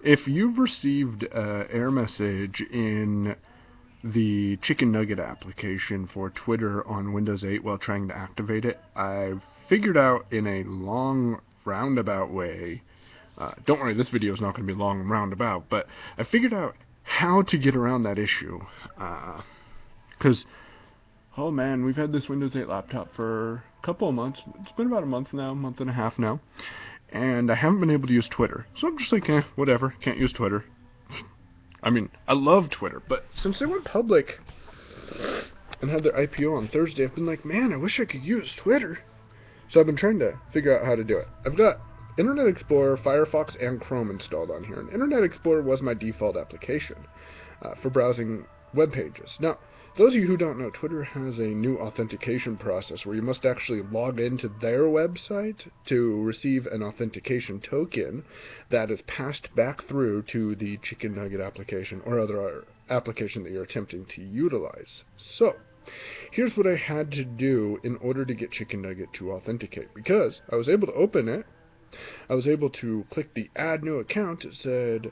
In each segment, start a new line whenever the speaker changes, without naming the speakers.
If you've received an error message in the chicken nugget application for Twitter on Windows 8 while trying to activate it, I've figured out in a long roundabout way, don't worry, this video is not going to be long and roundabout, but I figured out how to get around that issue. Because, oh man, we've had this Windows 8 laptop for a couple of months. It's been about a month now, month and a half now. And I haven't been able to use Twitter. So I'm just like, whatever, can't use Twitter. I mean, I love Twitter, but since they went public and had their IPO on Thursday, I've been like, man, I wish I could use Twitter. So I've been trying to figure out how to do it. I've got Internet Explorer, Firefox, and Chrome installed on here. And Internet Explorer was my default application for browsing web pages. Now, those of you who don't know, Twitter has a new authentication process where you must actually log into their website to receive an authentication token that is passed back through to the Chicken Nugget application or other application that you're attempting to utilize. So, here's what I had to do in order to get Chicken Nugget to authenticate. Because I was able to open it, I was able to click the Add New Account. It said,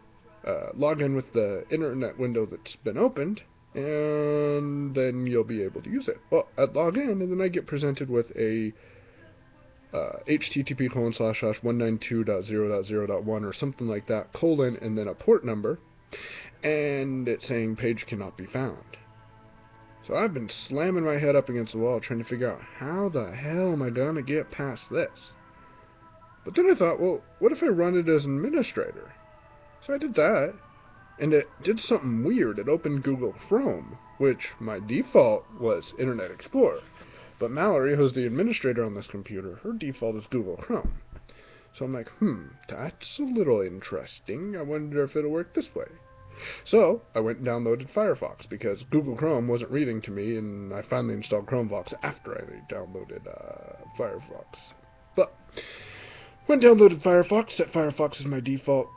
log in with the internet window that's been opened, and then you'll be able to use it. Well, I'd log in, and then I get presented with a http://192.0.0.1 or something like that, colon, and then a port number, and it's saying page cannot be found. So I've been slamming my head up against the wall trying to figure out how the hell am I going to get past this. But then I thought, well, what if I run it as an administrator? So I did that. And it did something weird. It opened Google Chrome, which my default was Internet Explorer. But Mallory, who's the administrator on this computer, her default is Google Chrome. So I'm like, that's a little interesting. I wonder if it'll work this way. So I went and downloaded Firefox because Google Chrome wasn't reading to me, and I finally installed Chromevox after I downloaded Firefox. But went and downloaded Firefox, set Firefox as my default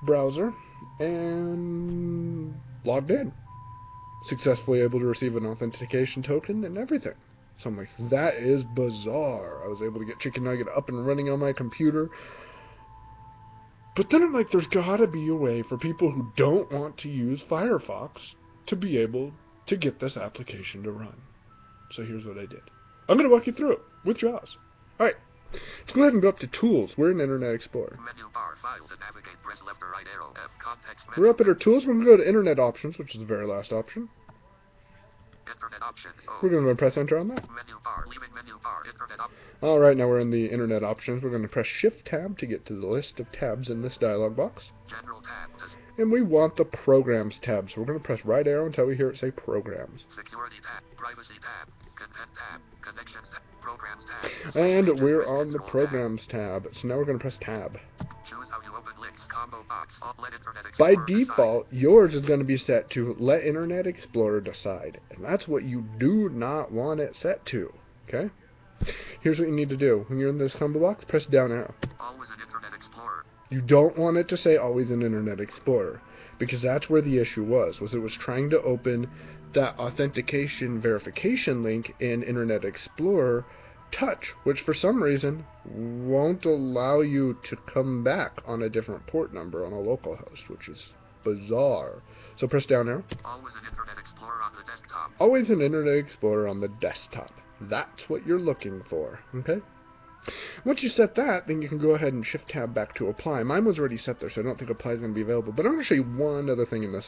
browser, and logged in. Successfully able to receive an authentication token and everything. So I'm like, that is bizarre. I was able to get Chicken Nugget up and running on my computer. But then I'm like, there's gotta be a way for people who don't want to use Firefox to be able to get this application to run. So here's what I did. I'm gonna walk you through it with JAWS. Alright. Let's go ahead and go up to Tools. We're in Internet Explorer.
Menu bar, file to navigate, press left or right arrow, F, context menu.
We're up at our Tools. We're going to go to Internet Options, which is the very last option.
Internet options.
We're going to press Enter on that.
Menu bar, leaving menu bar, Internet options.
Alright, now we're in the Internet Options. We're going to press Shift-Tab to get to the list of tabs in this dialog box.
General tab.
And we want the Programs tab, so we're going to press right arrow until we hear it say Programs.
Security tab, Privacy tab, Content tab, Connections tab, Programs tab.
And we're on the Programs tab, so now we're going to press Tab.
Choose how you open links, combo box, let Internet
By
Explorer
default, yours is going to be set to Let Internet Explorer Decide. And that's what you do not want it set to. Okay? Here's what you need to do. When you're in this combo box, press down arrow.
Always in Internet Explorer.
You don't want it to say always in Internet Explorer, because that's where the issue was it was trying to open that authentication verification link in Internet Explorer Touch, which for some reason won't allow you to come back on a different port number on a local host, which is bizarre. So press down arrow.
Always in Internet Explorer on the desktop.
Always in Internet Explorer on the desktop. That's what you're looking for, okay? Once you set that, then you can go ahead and Shift Tab back to Apply. Mine was already set there, so I don't think Apply is going to be available. But I'm going to show you one other thing in this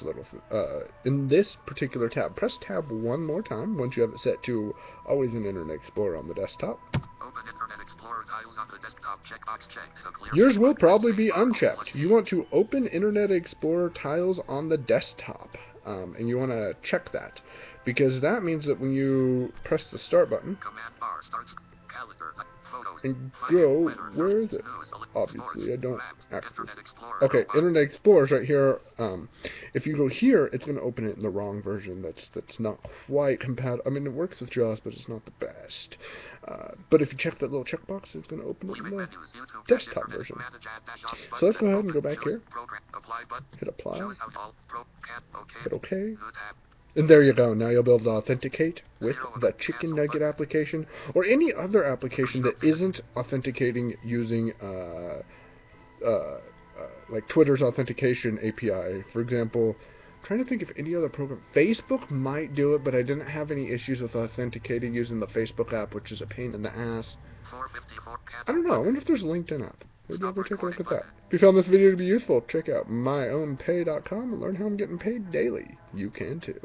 particular tab. Press Tab one more time once you have it set to Always in Internet Explorer on the desktop.
Open Internet Explorer tiles on the desktop. Checkbox checked.
Yours will probably be unchecked. You want to open Internet Explorer tiles on the desktop, and you want to check that, because that means that when you press the Start button,
Command bar starts calendar.
and go, where is it? Obviously, I don't actually. Okay, Internet Explorer is right here. If you go here, it's going to open it in the wrong version. That's not quite compatible. I mean, it works with JAWS, but it's not the best. But if you check that little checkbox, it's going to open it in the desktop version. So let's go ahead and go back here. Hit Apply. Hit OK. And there you go. Now you'll be able to authenticate with the Chicken Nugget application or any other application that isn't authenticating using like Twitter's authentication API. For example, I'm trying to think if any other program. Facebook might do it, but I didn't have any issues with authenticating using the Facebook app, which is a pain in the ass.
454
I don't know. I wonder if there's a LinkedIn app. Maybe I'll go take a look at that. If you found this video to be useful, check out myownpay.com and learn how I'm getting paid daily. You can too.